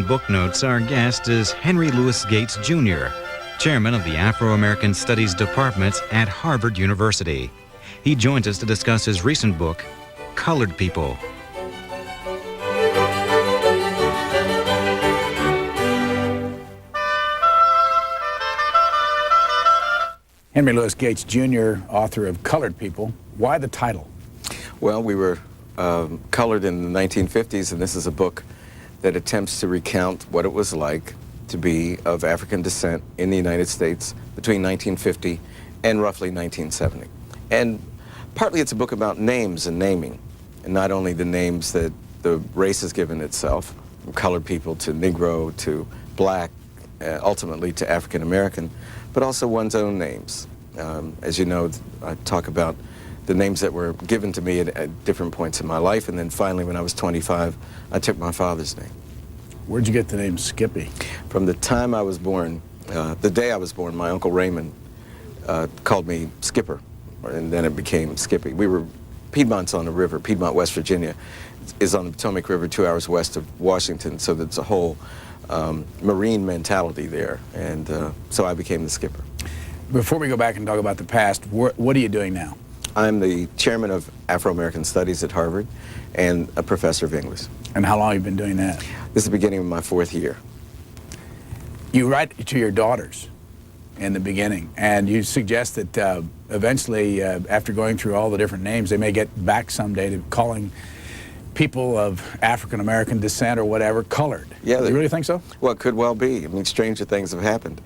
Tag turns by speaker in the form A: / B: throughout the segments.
A: Book Notes, our guest is Henry Louis Gates, Jr., chairman of the Afro-American Studies Department at Harvard University. He joins us to discuss his recent book, Colored People.
B: Henry Louis Gates, Jr., author of Colored People. Why the title?
C: Well, we were colored in the 1950s, and this is a book that attempts to recount what it was like to be of African descent in the United States between 1950 and roughly 1970. And partly it's a book about names and naming, and not only the names that the race has given itself, from colored people to Negro to black, ultimately to African American, but also one's own names. As you know, I talk about the names that were given to me at different points in my life, and then finally when I was 25, I took my father's name.
B: Where'd you get the name Skippy?
C: From the time I was born, the day I was born, my Uncle Raymond called me Skipper, and then it became Skippy. We were Piedmont's on the river. Piedmont, West Virginia is on the Potomac River 2 hours west of Washington, so there's a whole marine mentality there, and so I became the Skipper.
B: Before we go back and talk about the past, what are you doing now?
C: I'm the chairman of Afro-American Studies at Harvard and a professor of English.
B: And how long have you been doing that?
C: This is the beginning of my 4th year.
B: You write to your daughters in the beginning, and you suggest that eventually, after going through all the different names, they may get back someday to calling people of African-American descent or whatever colored.
C: Yeah,
B: you really think so?
C: Well, it could well be. I mean, stranger things have happened.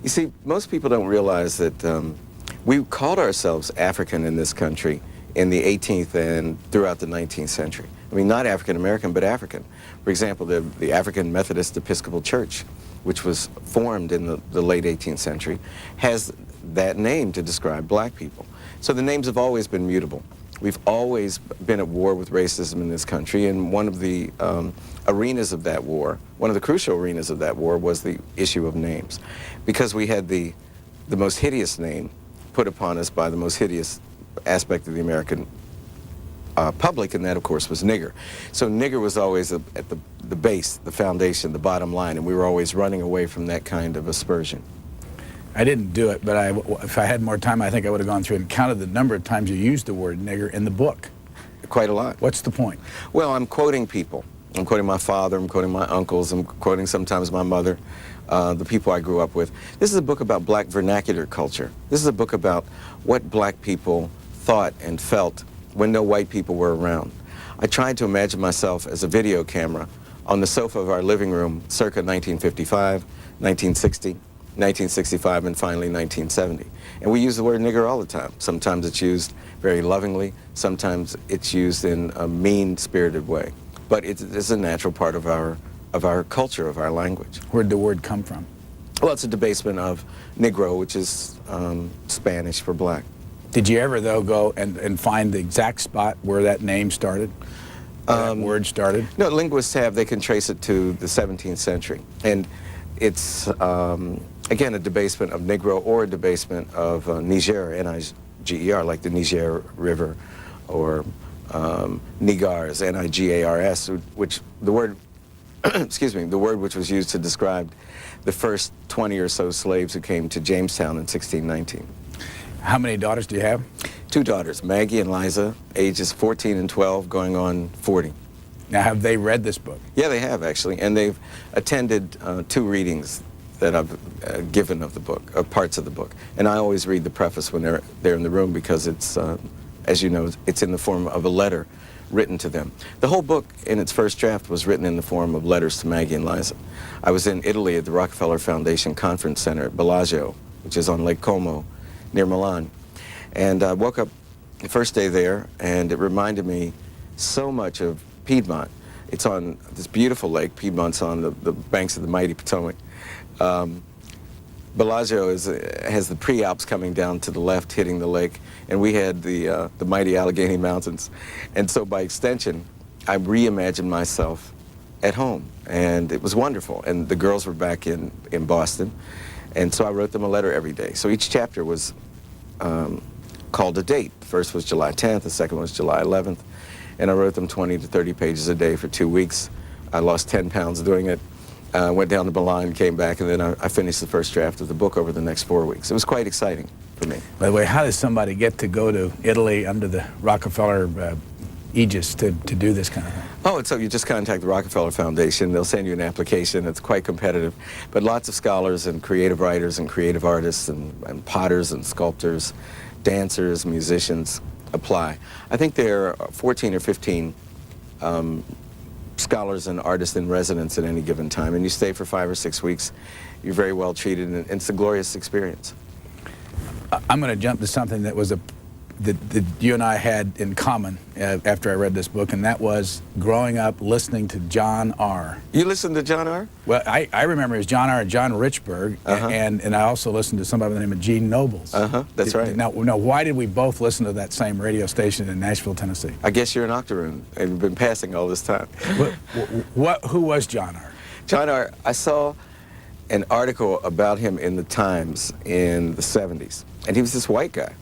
C: You see, most people don't realize that we called ourselves African in this country in the 18th and throughout the 19th century. I mean, not African-American, but African. For example, the African Methodist Episcopal Church, which was formed in the late 18th century, has that name to describe black people. So the names have always been mutable. We've always been at war with racism in this country, and one of the arenas of that war, one of the crucial arenas of that war, was the issue of names. Because we had the most hideous name put upon us by the most hideous aspect of the American public, and that, of course, was nigger. So nigger was always at the base, the foundation, the bottom line, and we were always running away from that kind of aspersion.
B: I didn't do it, but if I had more time, I think I would have gone through and counted the number of times you used the word nigger in the book.
C: Quite a lot.
B: What's the point?
C: Well, I'm quoting people. I'm quoting my father, I'm quoting my uncles, I'm quoting sometimes my mother, the people I grew up with. This is a book about black vernacular culture. This is a book about what black people thought and felt when no white people were around. I tried to imagine myself as a video camera on the sofa of our living room circa 1955, 1960, 1965, and finally 1970. And we use the word nigger all the time. Sometimes it's used very lovingly, sometimes it's used in a mean-spirited way. But it's a natural part of our culture, of our language.
B: Where'd the word come from?
C: Well, it's a debasement of Negro, which is Spanish for black.
B: Did you ever, though, go and find the exact spot where that name started, that word started? No,
C: linguists have. They can trace it to the 17th century. And it's, again, a debasement of Negro or a debasement of Niger, N-I-G-E-R, like the Niger River, or Nigars, N-I-G-A-R-S, which the word, excuse me, the word which was used to describe the first 20 or so slaves who came to Jamestown in 1619.
B: How many daughters do you have?
C: 2 daughters, Maggie and Liza, ages 14 and 12, going on 40.
B: Now, have they read this book?
C: Yeah, they have, actually, and they've attended 2 readings that I've given of the book, parts of the book. And I always read the preface when they're in the room because it's, as you know, it's in the form of a letter written to them. The whole book in its first draft was written in the form of letters to Maggie and Liza. I was in Italy at the Rockefeller Foundation Conference Center at Bellagio, which is on Lake Como, near Milan. And I woke up the first day there, and it reminded me so much of Piedmont. It's on this beautiful lake. Piedmont's on the banks of the mighty Potomac. Bellagio has the pre-Alps coming down to the left, hitting the lake, and we had the mighty Allegheny Mountains. And so by extension, I reimagined myself at home, and it was wonderful. And the girls were back in Boston, and so I wrote them a letter every day. So each chapter was called a date. The first was July 10th, the second was July 11th, and I wrote them 20 to 30 pages a day for 2 weeks. I lost 10 pounds doing it, Went down to Milan, came back, and then I finished the first draft of the book over the next 4 weeks. It was quite exciting for me.
B: By the way, how does somebody get to go to Italy under the Rockefeller aegis to do this kind of thing?
C: Oh, and so you just contact the Rockefeller Foundation. They'll send you an application. It's quite competitive. But lots of scholars and creative writers and creative artists and potters and sculptors, dancers, musicians apply. I think there are 14 or 15 scholars and artists in residence at any given time, and you stay for 5 or 6 weeks. You're very well treated, and it's a glorious experience.
B: I'm going to jump to something that was that you and I had in common after I read this book, and that was growing up listening to John R.
C: You listened to John R.?
B: Well, I remember it as John R. and John Richburg, and I also listened to somebody by the name of Gene Nobles.
C: That's right.
B: Now, why did we both listen to that same radio station in Nashville, Tennessee?
C: I guess you're an octoroon, and you've been passing all this time.
B: Who was John R.?
C: John R., I saw an article about him in the Times in the 70s, and he was this white guy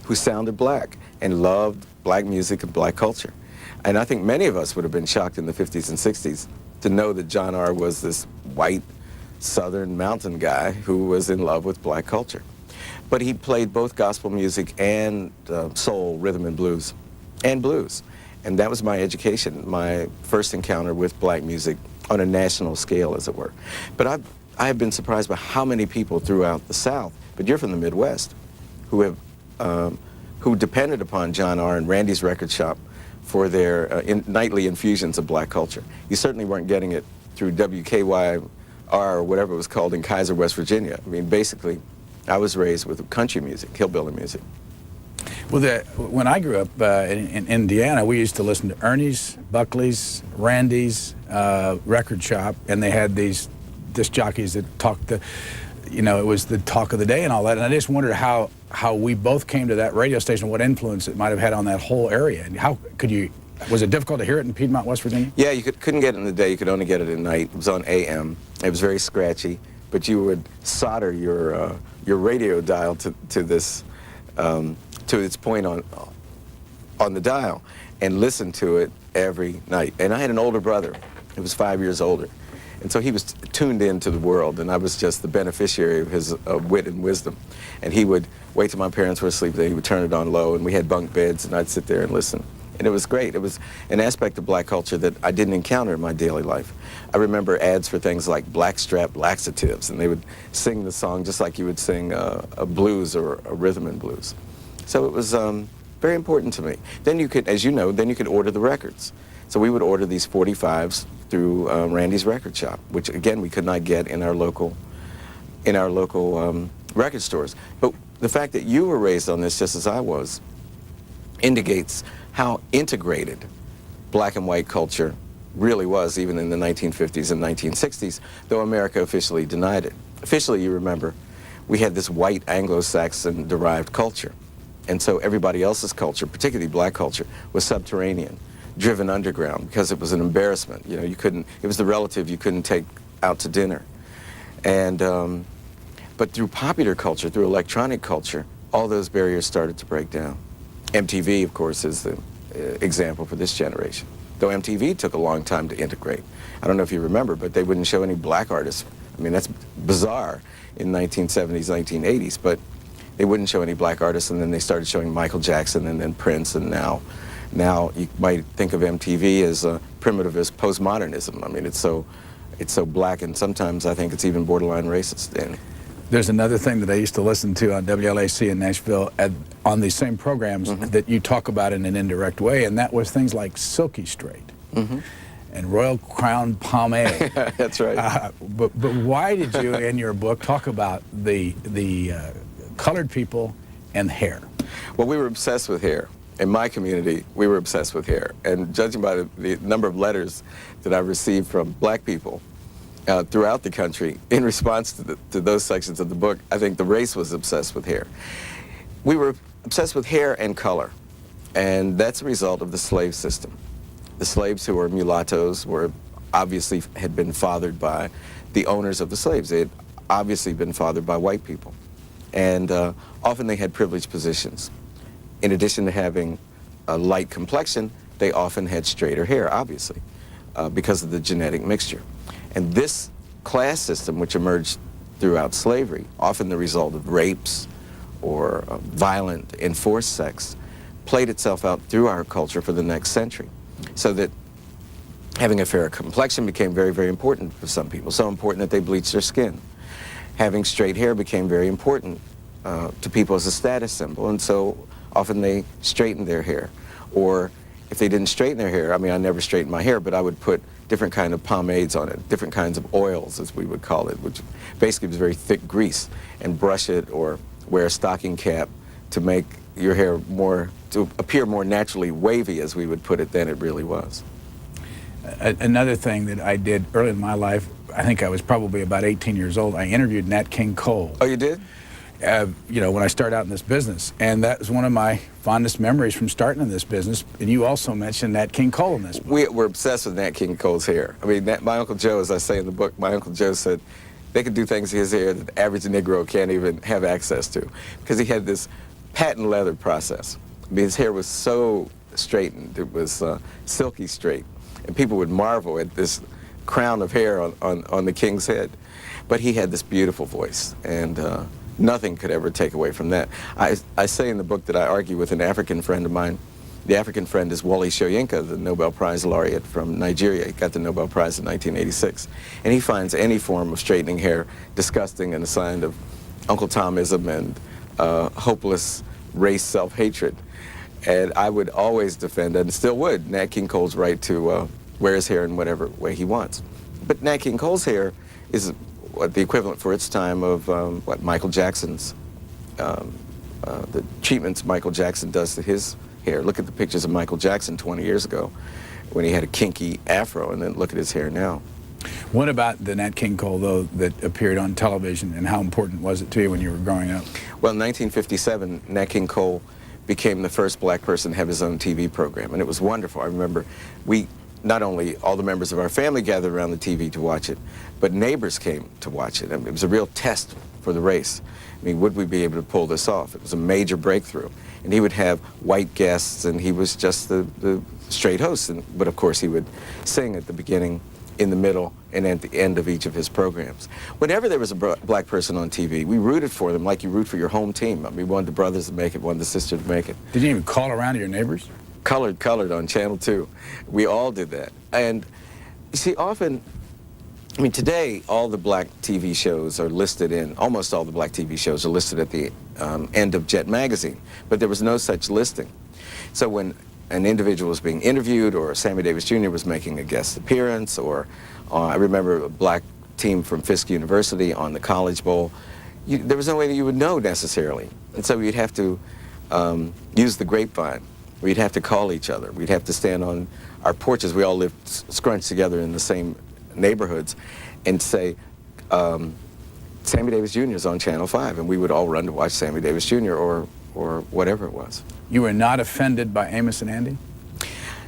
C: who sounded black and loved black music and black culture. And I think many of us would have been shocked in the 50s and 60s to know that John R. was this white southern mountain guy who was in love with black culture. But he played both gospel music and soul, rhythm and blues, and blues. And that was my education, my first encounter with black music on a national scale, as it were. But I have been surprised by how many people throughout the South, but you're from the Midwest, who depended upon John R. and Randy's Record Shop for their nightly infusions of black culture. You certainly weren't getting it through WKYR or whatever it was called in Kaiser, West Virginia. I mean, basically, I was raised with country music, hillbilly music.
B: Well, when I grew up in Indiana, we used to listen to Ernie's, Buckley's, Randy's Record Shop, and they had these disc jockeys that talked the, it was the talk of the day and all that. And I just wondered how we both came to that radio station, what influence it might have had on that whole area. And how could you, was it difficult to hear it in Piedmont, West Virginia?
C: Yeah, you couldn't get it in the day, you could only get it at night. It was on AM. It was very scratchy, but you would solder your radio dial to this, to its point on the dial and listen to it every night. And I had an older brother who was 5 years older. And so he was tuned into the world, and I was just the beneficiary of his wit and wisdom. And he would wait till my parents were asleep, then he would turn it on low, and we had bunk beds, and I'd sit there and listen. And it was great. It was an aspect of black culture that I didn't encounter in my daily life. I remember ads for things like blackstrap laxatives, and they would sing the song just like you would sing a blues or a rhythm and blues. So it was very important to me. Then you could, as you know, then you could order the records. So we would order these 45s through Randy's Record Shop, which again we could not get in our local record stores. But the fact that you were raised on this just as I was indicates how integrated black and white culture really was, even in the 1950s and 1960s, though America officially denied it. Officially, you remember, we had this white Anglo-Saxon derived culture. And so everybody else's culture, particularly black culture, was subterranean, driven underground, because it was an embarrassment. You couldn't, it was the relative you couldn't take out to dinner. And, but through popular culture, through electronic culture, all those barriers started to break down. MTV, of course, is the example for this generation. Though MTV took a long time to integrate. I don't know if you remember, but they wouldn't show any black artists. I mean, that's bizarre in 1970s, 1980s, but they wouldn't show any black artists, and then they started showing Michael Jackson and then Prince, and now you might think of MTV as primitivist postmodernism. I mean, it's so black, and sometimes I think it's even borderline racist. And
B: there's another thing that I used to listen to on WLAC in Nashville on these same programs that you talk about in an indirect way, and that was things like Silky Straight and Royal Crown Pomade.
C: That's right.
B: But why did you, in your book, talk about the colored people and hair?
C: Well, we were obsessed with hair. In my community, we were obsessed with hair. And judging by the number of letters that I've received from black people throughout the country in response to those sections of the book, I think the race was obsessed with hair. We were obsessed with hair and color, and that's a result of the slave system. The slaves who were mulattoes obviously had been fathered by the owners of the slaves. They had obviously been fathered by white people. And often they had privileged positions. In addition to having a light complexion, they often had straighter hair, obviously, because of the genetic mixture. And this class system which emerged throughout slavery, often the result of rapes or violent enforced sex, played itself out through our culture for the next century. So that having a fair complexion became very, very important for some people, so important that they bleached their skin. Having straight hair became very important to people as a status symbol, and so often they straightened their hair. Or if they didn't straighten their hair, I mean, I never straightened my hair, but I would put different kind of pomades on it, different kinds of oils, as we would call it, which basically was very thick grease, and brush it or wear a stocking cap to make your hair to appear more naturally wavy, as we would put it, than it really was.
B: Another thing that I did early in my life, I think I was probably about 18 years old, I interviewed Nat King Cole.
C: Oh, you did?
B: You know, when I started out in this business, and that was one of my fondest memories from starting in this business. And you also mentioned Nat King Cole in this book.
C: We're obsessed with Nat King Cole's hair. I mean, my Uncle Joe, as I say in the book, my Uncle Joe said they could do things to his hair that the average Negro can't even have access to, because he had this patent leather process. I mean, his hair was so straightened, it was silky straight, and people would marvel at this crown of hair on the king's head. But he had this beautiful voice, and nothing could ever take away from that. I say in the book that I argue with an African friend of mine. The African friend is Wole Soyinka, the Nobel Prize laureate from Nigeria. He got the Nobel Prize in 1986. And he finds any form of straightening hair disgusting and a sign of Uncle Tomism and hopeless race self-hatred. And I would always defend, and still would, Nat King Cole's right to wear his hair in whatever way he wants. But Nat King Cole's hair is the equivalent for its time of Michael Jackson's, the treatments Michael Jackson does to his hair. Look at the pictures of Michael Jackson 20 years ago when he had a kinky afro, and then look at his hair now.
B: What about the Nat King Cole, though, that appeared on television, and how important was it to you when you were growing up?
C: Well, in 1957, Nat King Cole became the first black person to have his own TV program, and it was wonderful. I remember not only all the members of our family gathered around the TV to watch it, but neighbors came to watch it. I mean, it was a real test for the race. I mean, would we be able to pull this off? It was a major breakthrough. And he would have white guests, and he was just the straight host. But of course, he would sing at the beginning, in the middle, and at the end of each of his programs. Whenever there was a black person on TV, we rooted for them like you root for your home team. I mean, we wanted the brothers to make it, wanted the sister to make it.
B: Did you even call around to your neighbors?
C: Colored on Channel 2. We all did that. And you see, often, I mean, today, all the black TV shows are listed almost all the black TV shows are listed at the end of Jet magazine, but there was no such listing. So when an individual was being interviewed, or Sammy Davis Jr. was making a guest appearance, or I remember a black team from Fisk University on the College Bowl, there was no way that you would know necessarily. And so you'd have to use the grapevine. We'd have to call each other. We'd have to stand on our porches. We all lived scrunched together in the same neighborhoods, and say, Sammy Davis Jr. is on Channel 5, and we would all run to watch Sammy Davis Jr. or whatever it was.
B: You were not offended by Amos and Andy?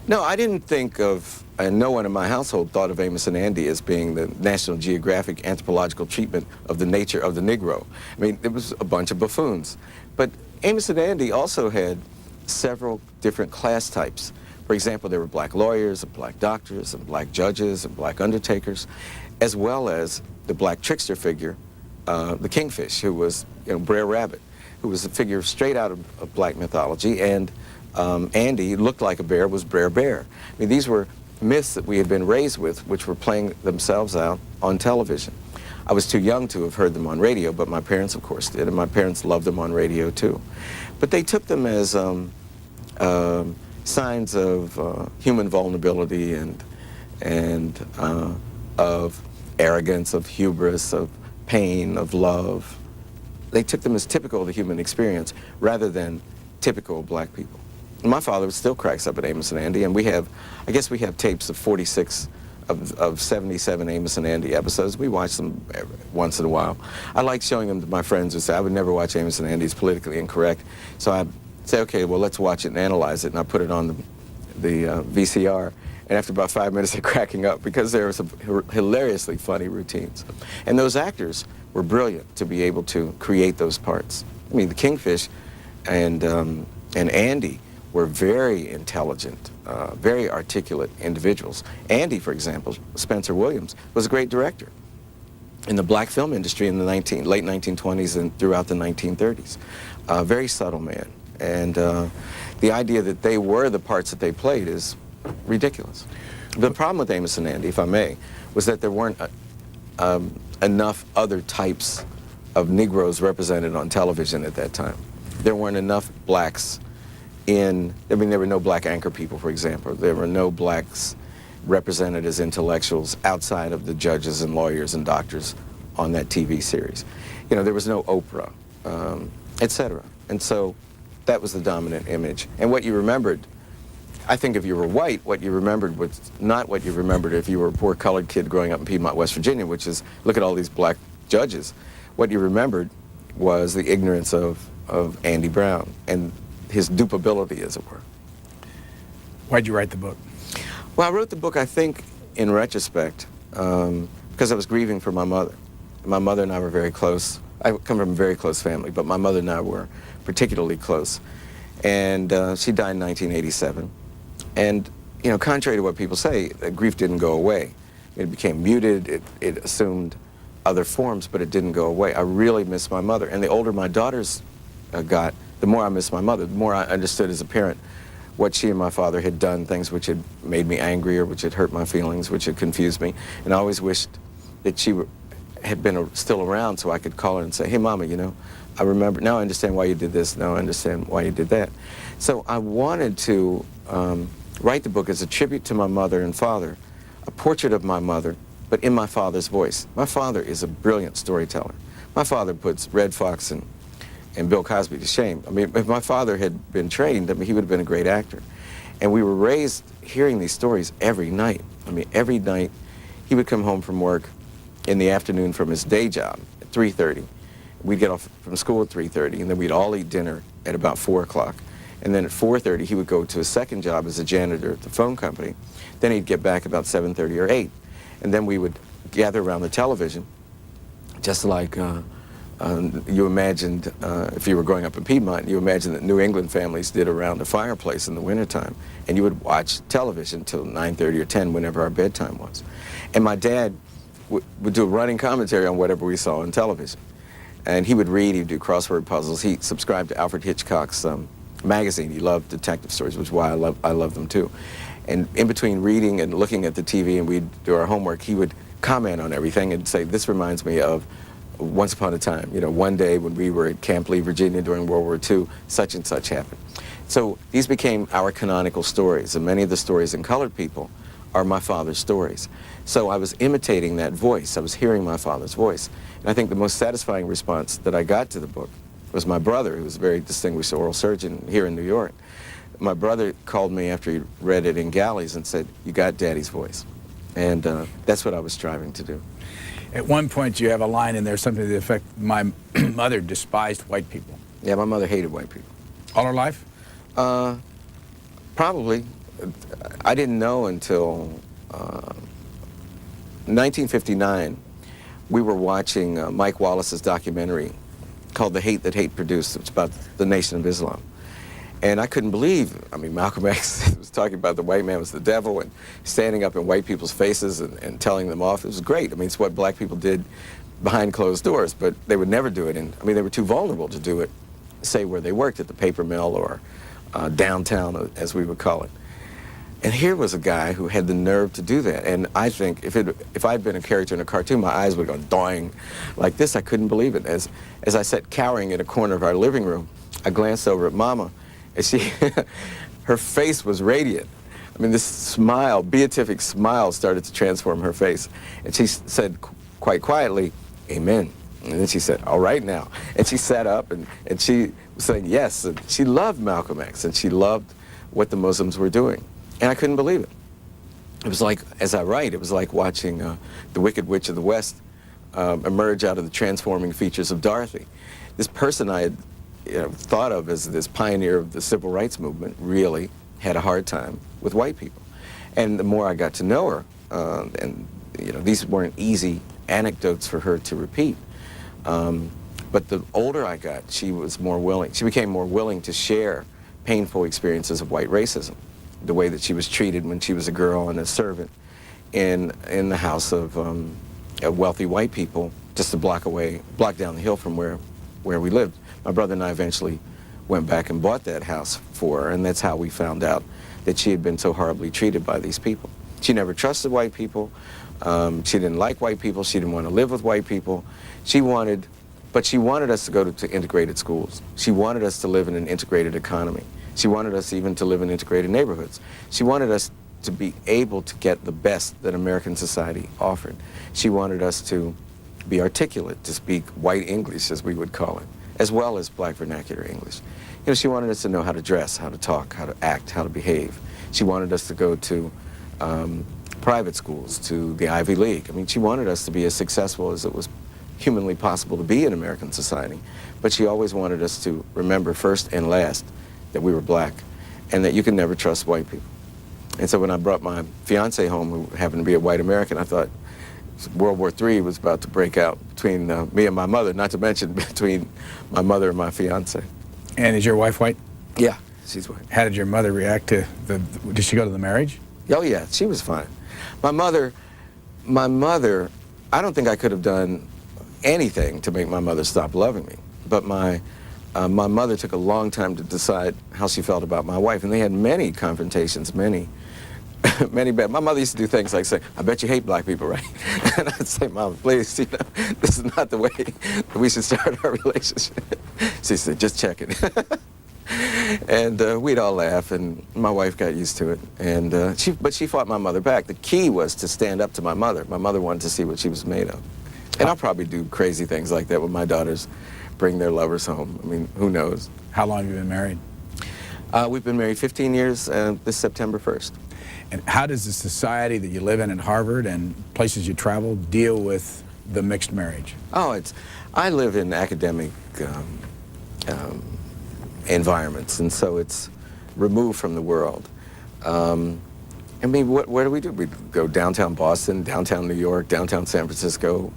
C: No, I didn't think of, and no one in my household thought of Amos and Andy as being the National Geographic anthropological treatment of the nature of the Negro. I mean, it was a bunch of buffoons. But Amos and Andy also had several different class types. For example, there were black lawyers, and black doctors, and black judges, and black undertakers, as well as the black trickster figure, the Kingfish, who was, Brer Rabbit, who was a figure straight out of black mythology, and Andy looked like a bear, was Brer Bear. I mean, these were myths that we had been raised with, which were playing themselves out on television. I was too young to have heard them on radio, but my parents, of course, did, and my parents loved them on radio, too. But they took them as signs of human vulnerability and of arrogance, of hubris, of pain, of love. They took them as typical of the human experience rather than typical of black people. And my father still cracks up at Amos and Andy, and I guess we have tapes of 46 of 77 Amos and Andy episodes. We watch them once in a while. I like showing them to my friends who say, I would never watch Amos and Andy, it's politically incorrect. So I say, okay, well, let's watch it and analyze it, and I put it on the VCR. And after about 5 minutes, they're cracking up because there were some hilariously funny routines. And those actors were brilliant to be able to create those parts. I mean, the Kingfish and Andy were very intelligent, very articulate individuals. Andy, for example, Spencer Williams, was a great director. in the black film industry in the late 1920s and throughout the 1930s. Very subtle man. And the idea that they were the parts that they played is ridiculous. The problem with Amos and Andy, if I may, was that there weren't enough other types of Negroes represented on television at that time. There weren't enough blacks there were no black anchor people, for example. There were no blacks represented as intellectuals outside of the judges and lawyers and doctors on that TV series. You know, there was no Oprah, etc. And so that was the dominant image. And what you remembered, I think if you were white, what you remembered was not what you remembered if you were a poor colored kid growing up in Piedmont, West Virginia, which is, look at all these black judges. What you remembered was the ignorance of Andy Brown and his dupability, as it were.
B: Why'd you write the book?
C: Well, I wrote the book, I think, in retrospect, because I was grieving for my mother. My mother and I were very close. I come from a very close family, but my mother and I were particularly close. And she died in 1987. And, you know, contrary to what people say, grief didn't go away. It became muted, it assumed other forms, but it didn't go away. I really miss my mother. And the older my daughters got, the more I miss my mother, the more I understood as a parent what she and my father had done, things which had made me angrier, which had hurt my feelings, which had confused me. And I always wished that she had been still around so I could call her and say, hey, Mama, you know, I remember, now I understand why you did this, now I understand why you did that. So I wanted to write the book as a tribute to my mother and father, a portrait of my mother, but in my father's voice. My father is a brilliant storyteller. My father puts Red Fox and Bill Cosby to shame. I mean, if my father had been trained, I mean, he would have been a great actor. And we were raised hearing these stories every night. I mean, every night he would come home from work in the afternoon from his day job at 3:30. We'd get off from school at 3:30, and then we'd all eat dinner at about 4 o'clock. And then at 4:30, he would go to his second job as a janitor at the phone company. Then he'd get back about 7:30 or 8. And then we would gather around the television, just like you imagined, if you were growing up in Piedmont, you imagined that New England families did around a fireplace in the wintertime. And you would watch television till 9:30 or 10, whenever our bedtime was. And my dad would do a running commentary on whatever we saw on television. And he would read, he'd do crossword puzzles. He subscribed to Alfred Hitchcock's magazine. He loved detective stories, which is why I love them too. And in between reading and looking at the TV and we'd do our homework, he would comment on everything and say, this reminds me of once upon a time, you know, one day when we were at Camp Lee, Virginia during World War II, such and such happened. So these became our canonical stories, and many of the stories in Colored People are my father's stories. So I was imitating that voice. I was hearing my father's voice. And I think the most satisfying response that I got to the book was my brother, who was a very distinguished oral surgeon here in New York. My brother called me after he read it in Galleys and said, you got Daddy's voice. And that's what I was striving to do.
B: At one point, you have a line in there, something to the effect, my mother despised white people.
C: Yeah, my mother hated white people.
B: All her life?
C: Probably. I didn't know until 1959. We were watching Mike Wallace's documentary called The Hate That Hate Produced. It's about the Nation of Islam. And I couldn't believe, I mean, Malcolm X was talking about the white man was the devil and standing up in white people's faces and telling them off. It was great. I mean, it's what black people did behind closed doors, but they would never do it. And I mean, they were too vulnerable to do it, say, where they worked, at the paper mill or downtown, as we would call it. And here was a guy who had the nerve to do that. And I think if I'd been a character in a cartoon, my eyes would go doing like this. I couldn't believe it. As I sat cowering in a corner of our living room, I glanced over at Mama, and she, her face was radiant. I mean, this smile, beatific smile started to transform her face. And she said quite quietly, amen. And then she said, all right now. And she sat up and she was saying yes. And she loved Malcolm X and she loved what the Muslims were doing. And I couldn't believe it. It was like, as I write, it was like watching the Wicked Witch of the West emerge out of the transforming features of Dorothy. This person I had thought of as this pioneer of the civil rights movement really had a hard time with white people. And the more I got to know her, and these weren't easy anecdotes for her to repeat. But the older I got, she became more willing to share painful experiences of white racism. The way that she was treated when she was a girl and a servant in the house of wealthy white people just a block down the hill from where we lived. My brother and I eventually went back and bought that house for her, and that's how we found out that she had been so horribly treated by these people. She never trusted white people. She didn't like white people. She didn't want to live with white people. But she wanted us to go to integrated schools. She wanted us to live in an integrated economy. She wanted us even to live in integrated neighborhoods. She wanted us to be able to get the best that American society offered. She wanted us to be articulate, to speak white English, as we would call it, as well as black vernacular English. You know, she wanted us to know how to dress, how to talk, how to act, how to behave. She wanted us to go to private schools, to the Ivy League. I mean, she wanted us to be as successful as it was humanly possible to be in American society. But she always wanted us to remember first and last that we were black and that you can never trust white people. And so when I brought my fiance home, who happened to be a white American, I thought World War III was about to break out between me and my mother, not to mention between my mother and my fiance.
B: And is your wife white?
C: Yeah, she's white.
B: How did your mother react to did she go to the marriage?
C: Oh yeah, she was fine. My mother, I don't think I could have done anything to make my mother stop loving me. But my mother took a long time to decide how she felt about my wife, and they had many confrontations, many bad. My mother used to do things like say, "I bet you hate black people, right?" And I'd say, "Mom, please, you know, this is not the way we should start our relationship." She said, "Just checking." And we'd all laugh, and my wife got used to it. And but she fought my mother back. The key was to stand up to my mother. My mother wanted to see what she was made of. And I'll probably do crazy things like that when my daughters bring their lovers home. I mean, who knows?
B: How long have you been married?
C: We've been married 15 years this September 1st.
B: And how does the society that you live in at Harvard and places you travel deal with the mixed marriage?
C: Oh, I live in academic environments, and so it's removed from the world. I mean, where do? We go downtown Boston, downtown New York, downtown San Francisco,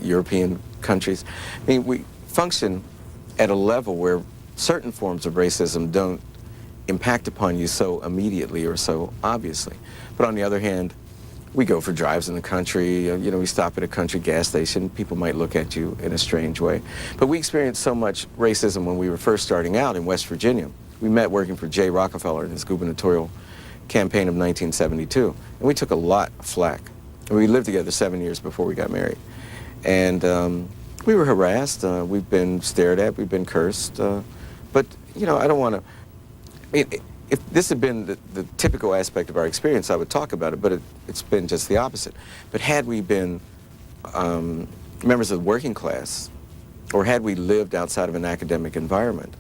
C: European countries. I mean, we function at a level where certain forms of racism don't impact upon you so immediately or so obviously. But on the other hand, we go for drives in the country, you know, we stop at a country gas station, people might look at you in a strange way. But we experienced so much racism when we were first starting out in West Virginia. We met working for Jay Rockefeller in his gubernatorial campaign of 1972, and we took a lot of flack. And we lived together 7 years before we got married. And we were harassed, we've been stared at, we've been cursed, but, you know, I don't want to, I mean, if this had been the typical aspect of our experience, I would talk about it, but it's been just the opposite. But had we been members of the working class, or had we lived outside of an academic environment,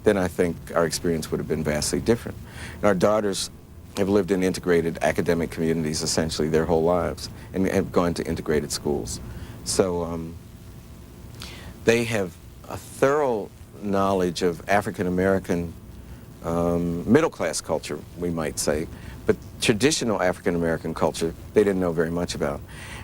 C: then I think our experience would have been vastly different. And our daughters have lived in integrated academic communities essentially their whole lives and have gone to integrated schools. So they have a thorough knowledge of African American middle-class culture, we might say, but traditional African American culture they didn't know very much about.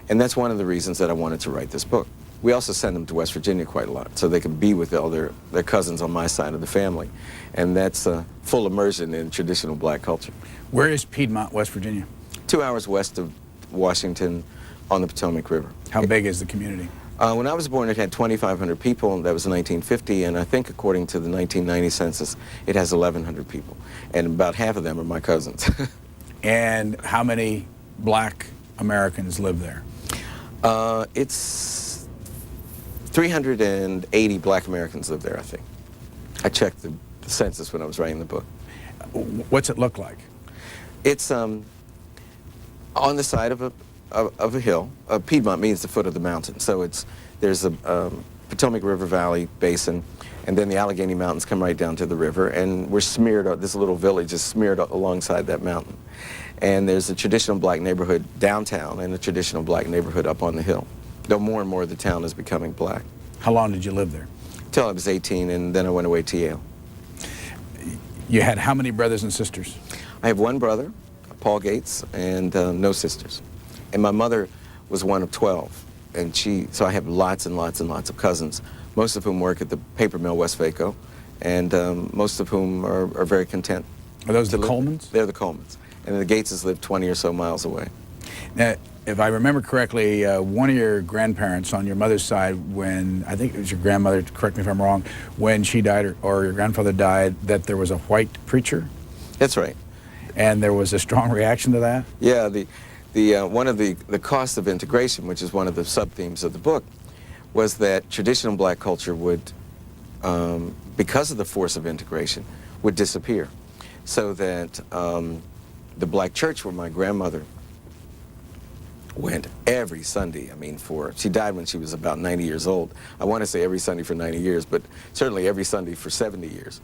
C: And that's one of the reasons that I wanted to write this book. We also send them to West Virginia quite a lot, so they can be with all their cousins on my side of the family. And that's full immersion in traditional black culture.
B: Where is Piedmont, West Virginia?
C: 2 hours west of Washington on the Potomac River.
B: How big is the community?
C: When I was born, it had 2,500 people, and that was in 1950, and I think according to the 1990 census, it has 1,100 people, and about half of them are my cousins.
B: And how many black Americans live there?
C: It's 380 black Americans live there, I think. I checked the census when I was writing the book.
B: What's it look like?
C: It's on the side of a hill. Piedmont means the foot of the mountain. So there's a Potomac River Valley basin, and then the Allegheny Mountains come right down to the river, and we're smeared, this little village is smeared alongside that mountain. And there's a traditional black neighborhood downtown and a traditional black neighborhood up on the hill, though more and more of the town is becoming black.
B: How long did you live there?
C: Till I was 18, and then I went away to Yale.
B: You had how many brothers and sisters?
C: I have one brother, Paul Gates, and no sisters. And my mother was one of 12, and so I have lots and lots and lots of cousins, most of whom work at the paper mill Westvaco, and most of whom are very content.
B: Are those the Colemans?
C: They're the Colemans. And the Gateses live 20 or so miles away.
B: Now, if I remember correctly, one of your grandparents on your mother's side, when, I think it was your grandmother, correct me if I'm wrong, when she died or your grandfather died, that there was a white preacher?
C: That's right.
B: And there was a strong reaction to that?
C: Yeah, one of the costs of integration, which is one of the sub-themes of the book, was that traditional black culture would, because of the force of integration, would disappear. So that the black church where my grandmother went every Sunday, I mean, she died when she was about 90 years old. I want to say every Sunday for 90 years, but certainly every Sunday for 70 years.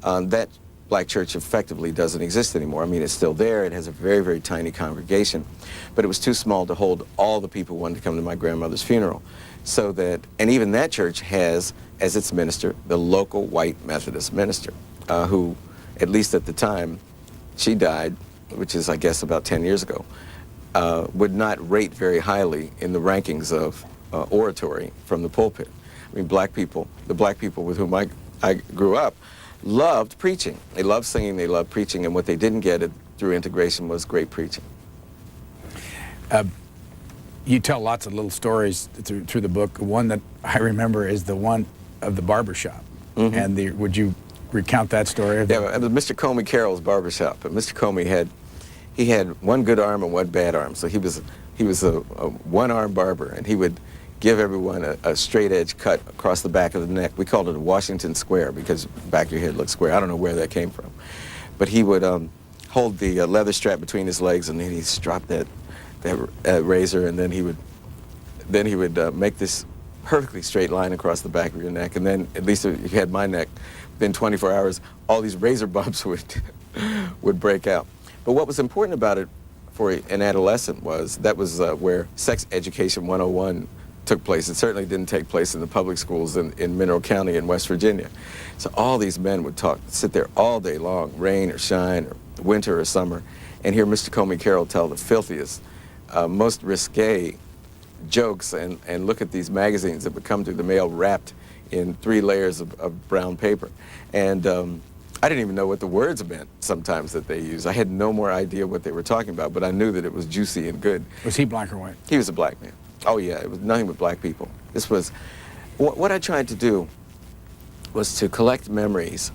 C: That black church effectively doesn't exist anymore. I mean, it's still there. It has a very, very tiny congregation, but it was too small to hold all the people who wanted to come to my grandmother's funeral. So that, and even that church has, as its minister, the local white Methodist minister, who, at least at the time she died, which is, I guess, about 10 years ago, would not rate very highly in the rankings of oratory from the pulpit. I mean, black people, the black people with whom I grew up, loved preaching. They loved singing, they loved preaching, and what they didn't get through integration was great preaching.
B: You tell lots of little stories through the book. One that I remember is the one of the barbershop. Mm-hmm. And would you recount that story?
C: Yeah, it was Mr. Comey Carroll's barbershop. And Mr. Comey had one good arm and one bad arm. So he was a one-arm barber, and he would give everyone a straight edge cut across the back of the neck. We called it a Washington square because back of your head looked square. I don't know where that came from. But he would hold the leather strap between his legs, and then he'd strop that razor, and then he would make this perfectly straight line across the back of your neck. And then, at least if you had my neck, within 24 hours, all these razor bumps would break out. But what was important about it for an adolescent was where sex education 101 took place. It certainly didn't take place in the public schools in Mineral County in West Virginia. So all these men would sit there all day long, rain or shine, or winter or summer, and hear Mr. Comey Carroll tell the filthiest, most risque jokes, and look at these magazines that would come through the mail wrapped in 3 layers of brown paper. And I didn't even know what the words meant sometimes that they used. I had no more idea what they were talking about, but I knew that it was juicy and good.
B: Was he black or white?
C: He was a black man. Oh yeah, it was nothing but black people. This was, what I tried to do was to collect memories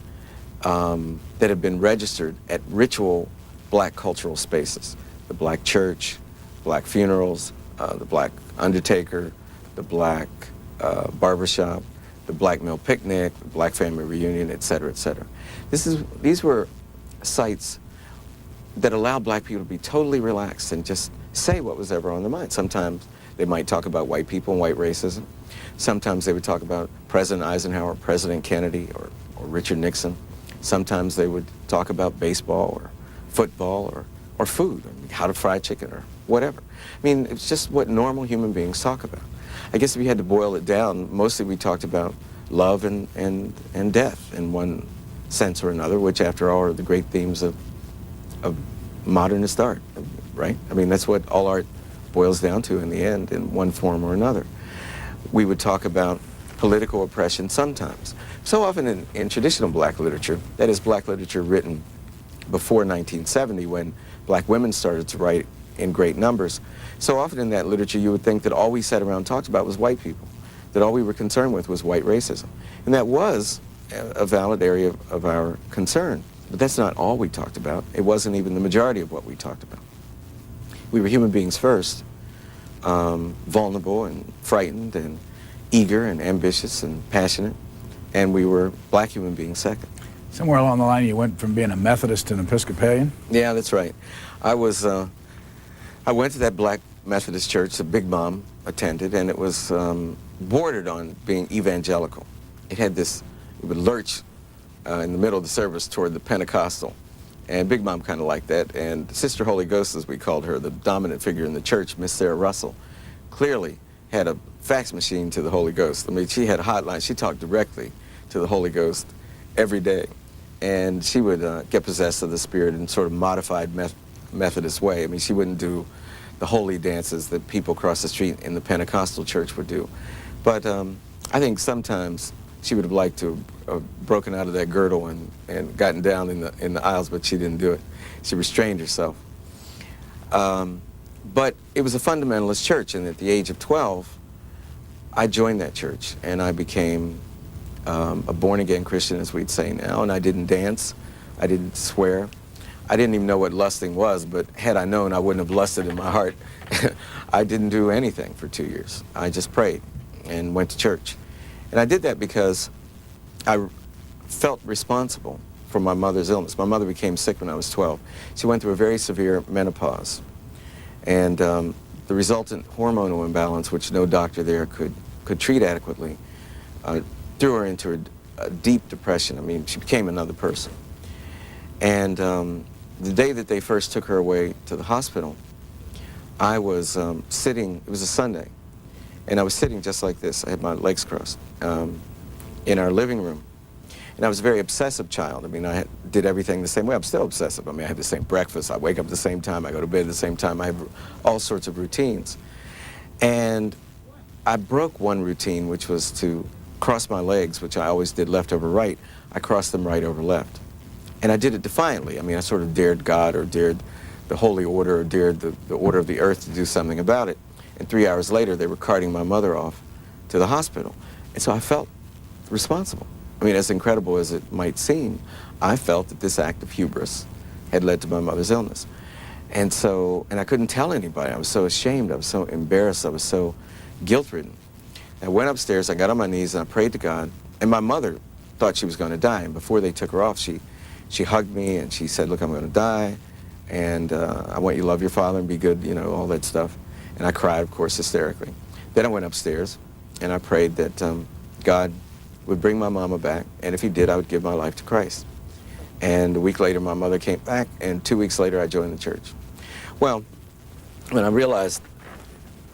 C: that have been registered at ritual black cultural spaces. The black church, black funerals, the black undertaker, the black barbershop, the black mill picnic, the black family reunion, et cetera, et cetera. These were sites that allowed black people to be totally relaxed and just say what was ever on their mind. Sometimes they might talk about white people and white racism. Sometimes they would talk about President Eisenhower, President Kennedy, or Richard Nixon. Sometimes they would talk about baseball or football or food, how to fry chicken or whatever. I mean, it's just what normal human beings talk about. I guess if you had to boil it down, mostly we talked about love and death in one sense or another, which after all are the great themes of modernist art, right? I mean, that's what all art boils down to in the end, in one form or another. We would talk about political oppression sometimes. So often in traditional black literature, that is black literature written before 1970 when black women started to write in great numbers, so often in that literature you would think that all we sat around and talked about was white people, that all we were concerned with was white racism. And that was a valid area of our concern, but that's not all we talked about. It wasn't even the majority of what we talked about. We were human beings first, vulnerable and frightened and eager and ambitious and passionate, and we were black human beings second.
B: Somewhere along the line you went from being a Methodist to an Episcopalian?
C: Yeah, that's right. I went to that black Methodist church that Big Mom attended, and it was bordered on being evangelical. It would lurch in the middle of the service toward the Pentecostal. And Big Mom kind of liked that. And Sister Holy Ghost, as we called her, the dominant figure in the church, Miss Sarah Russell, clearly had a fax machine to the Holy Ghost. I mean, she had a hotline. She talked directly to the Holy Ghost every day. And she would get possessed of the Spirit in sort of modified Methodist way. I mean, she wouldn't do the holy dances that people across the street in the Pentecostal church would do. But I think sometimes she would have liked to have broken out of that girdle and gotten down in the aisles, but she didn't do it. She restrained herself. But it was a fundamentalist church, and at the age of 12, I joined that church, and I became a born-again Christian, as we'd say now, and I didn't dance, I didn't swear. I didn't even know what lusting was, but had I known, I wouldn't have lusted in my heart. I didn't do anything for 2 years. I just prayed and went to church. And I did that because I felt responsible for my mother's illness. My mother became sick when I was 12. She went through a very severe menopause. And the resultant hormonal imbalance, which no doctor there could treat adequately, threw her into a deep depression. I mean, she became another person. And the day that they first took her away to the hospital, I was sitting, it was a Sunday, and I was sitting just like this. I had my legs crossed in our living room. And I was a very obsessive child. I mean, I did everything the same way. I'm still obsessive. I mean, I have the same breakfast. I wake up at the same time. I go to bed at the same time. I have all sorts of routines. And I broke one routine, which was to cross my legs, which I always did left over right. I crossed them right over left. And I did it defiantly. I mean, I sort of dared God or dared the Holy Order or dared the order of the earth to do something about it. And 3 hours later, they were carting my mother off to the hospital. And so I felt responsible. I mean, as incredible as it might seem, I felt that this act of hubris had led to my mother's illness. And I couldn't tell anybody. I was so ashamed. I was so embarrassed. I was so guilt-ridden. I went upstairs, I got on my knees, and I prayed to God. And my mother thought she was going to die. And before they took her off, she hugged me and she said, look, I'm going to die. And I want you to love your father and be good, you know, all that stuff. And I cried, of course, hysterically. Then I went upstairs and I prayed that God would bring my mama back, and if he did, I would give my life to Christ. And a week later, my mother came back, and 2 weeks later, I joined the church. Well, when I realized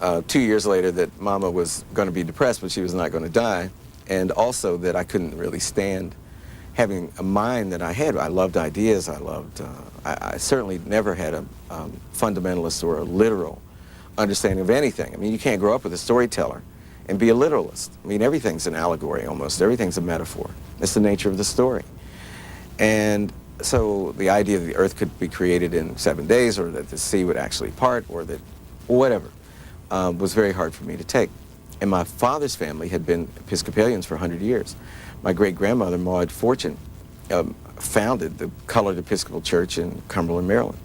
C: 2 years later that mama was going to be depressed, but she was not going to die, and also that I couldn't really stand having a mind that I had. I loved ideas. I certainly never had a fundamentalist or a literal understanding of anything. I mean, you can't grow up with a storyteller and be a literalist. I mean, everything's an allegory almost. Everything's a metaphor. It's the nature of the story. And so the idea that the earth could be created in 7 days, or that the sea would actually part, or that whatever, was very hard for me to take. And my father's family had been Episcopalians for 100 years. My great-grandmother, Maud Fortune, founded the Colored Episcopal Church in Cumberland, Maryland.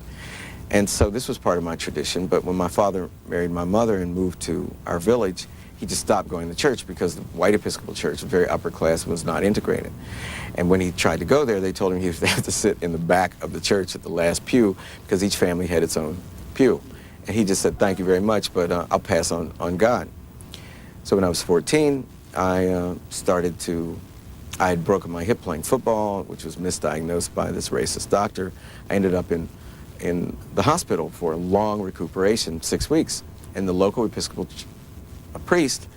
C: And so this was part of my tradition, but when my father married my mother and moved to our village, he just stopped going to church because the white Episcopal Church was very upper class and was not integrated. And when he tried to go there, they told him he would have to sit in the back of the church at the last pew because each family had its own pew. And he just said, thank you very much, but I'll pass on God. So when I was 14, I had broken my hip playing football, which was misdiagnosed by this racist doctor. I ended up in the hospital for a long recuperation, 6 weeks. And the local Episcopal a priest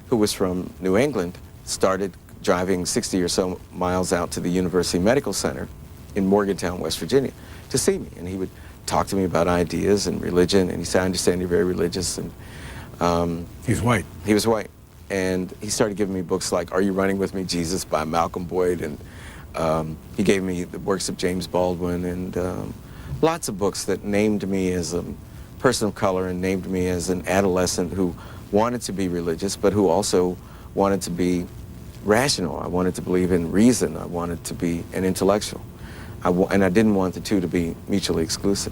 C: who was from New England started driving 60 or so miles out to the University Medical Center in Morgantown, West Virginia, to see me. And he would talk to me about ideas and religion, and he said, I understand you're very religious. And
B: he's white.
C: He was white. And he started giving me books like Are You Running With Me, Jesus by Malcolm Boyd, and he gave me the works of James Baldwin, and lots of books that named me as a person of color and named me as an adolescent who wanted to be religious, but who also wanted to be rational. I wanted to believe in reason. I wanted to be an intellectual. And I didn't want the two to be mutually exclusive.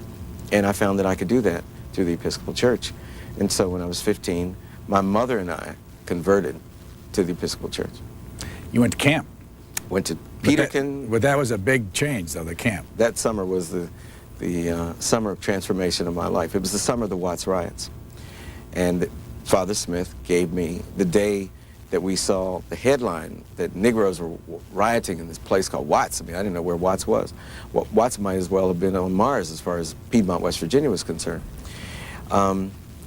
C: And I found that I could do that through the Episcopal Church. And so when I was 15, my mother and I converted to the Episcopal Church.
B: You went to camp.
C: Went to Peterkin.
B: But that was a big change, though, the camp.
C: That summer was the summer of transformation of my life. It was the summer of the Watts riots. And Father Smith gave me the day that we saw the headline that Negroes were rioting in this place called Watts. I mean, I didn't know where Watts was. Well, Watts might as well have been on Mars as far as Piedmont, West Virginia was concerned.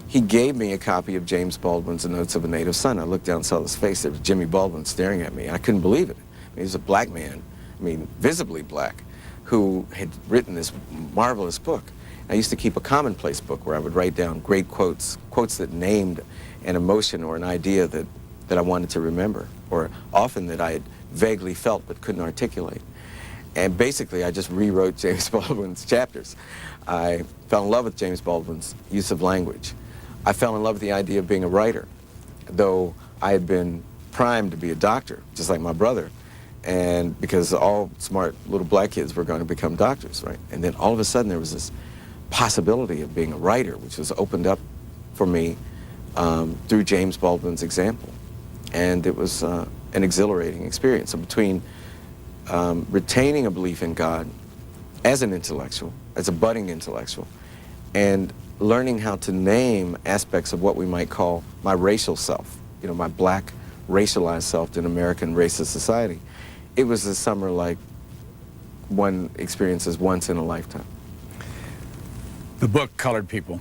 C: He gave me a copy of James Baldwin's The Notes of a Native Son. I looked down and saw his face. There was Jimmy Baldwin staring at me. I couldn't believe it. I mean, he was a black man, I mean, visibly black, who had written this marvelous book. I used to keep a commonplace book where I would write down great quotes that named an emotion or an idea that I wanted to remember, or often that I had vaguely felt but couldn't articulate. And basically, I just rewrote James Baldwin's chapters. I fell in love with James Baldwin's use of language. I fell in love with the idea of being a writer, though I had been primed to be a doctor, just like my brother, and because all smart little black kids were going to become doctors, right? And then all of a sudden, there was this possibility of being a writer, which was opened up for me through James Baldwin's example. And it was an exhilarating experience. So between retaining a belief in God as an intellectual, as a budding intellectual, and learning how to name aspects of what we might call my racial self, you know, my black racialized self in American racist society, it was a summer like one experiences once in a lifetime.
B: The book, Colored People.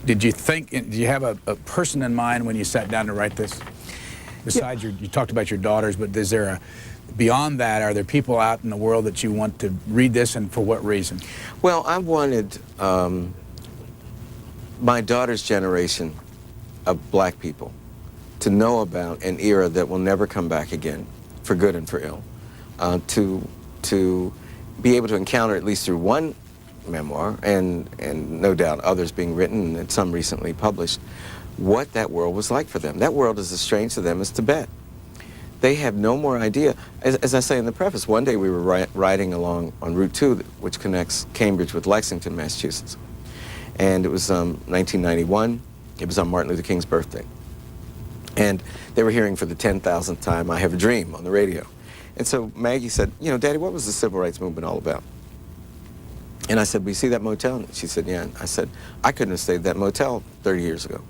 B: Did you have a person in mind when you sat down to write this? Besides, you talked about your daughters, but is there beyond that, are there people out in the world that you want to read this, and for what reason?
C: Well, I wanted my daughter's generation of black people to know about an era that will never come back again, for good and for ill, to be able to encounter, at least through one memoir, and no doubt others being written and some recently published, what that world was like for them. That world is as strange to them as Tibet. They have no more idea. As I say in the preface, one day we were riding along on Route 2, which connects Cambridge with Lexington, Massachusetts. And it was 1991. It was on Martin Luther King's birthday. And they were hearing for the 10,000th time, I Have a Dream, on the radio. And so Maggie said, you know, Daddy, what was the civil rights movement all about? And I said, we see that motel? And she said, yeah. And I said, I couldn't have stayed at that motel 30 years ago.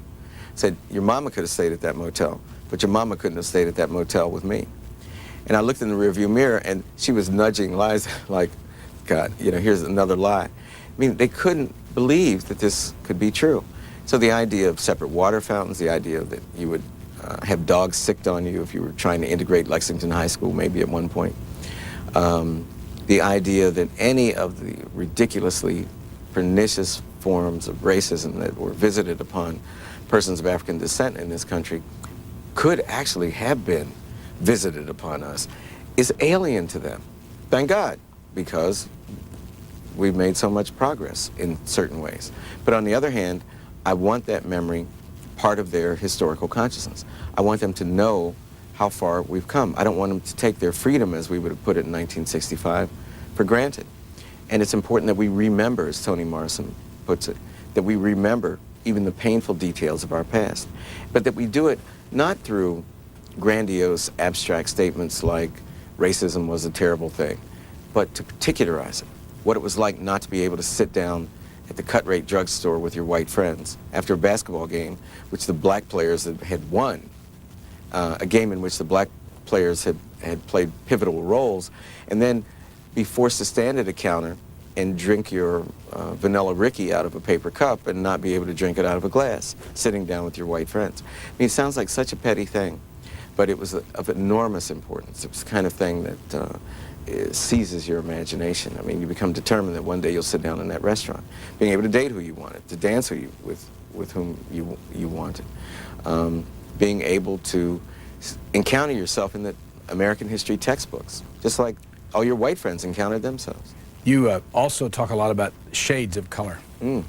C: I said, your mama could have stayed at that motel, but your mama couldn't have stayed at that motel with me. And I looked in the rearview mirror, and she was nudging lies like, God, you know, here's another lie. I mean, they couldn't believe that this could be true. So the idea of separate water fountains, the idea that you would have dogs sicked on you if you were trying to integrate Lexington High School maybe at one point. The idea that any of the ridiculously pernicious forms of racism that were visited upon persons of African descent in this country could actually have been visited upon us is alien to them. Thank God, because we've made so much progress in certain ways. But on the other hand, I want that memory part of their historical consciousness. I want them to know how far we've come. I don't want them to take their freedom, as we would have put it in 1965, for granted. And it's important that we remember, as Toni Morrison puts it, that we remember even the painful details of our past, but that we do it not through grandiose, abstract statements like racism was a terrible thing, but to particularize it, what it was like not to be able to sit down at the cut-rate drugstore with your white friends after a basketball game, which the black players had won, a game in which the black players had played pivotal roles, and then be forced to stand at a counter and drink your vanilla Ricky out of a paper cup and not be able to drink it out of a glass, sitting down with your white friends. I mean, it sounds like such a petty thing, but it was of enormous importance. It was the kind of thing that it seizes your imagination. I mean, you become determined that one day you'll sit down in that restaurant, being able to date who you wanted, to dance with whom you wanted, being able to encounter yourself in the American history textbooks, just like all your white friends encountered themselves.
B: You also talk a lot about shades of color and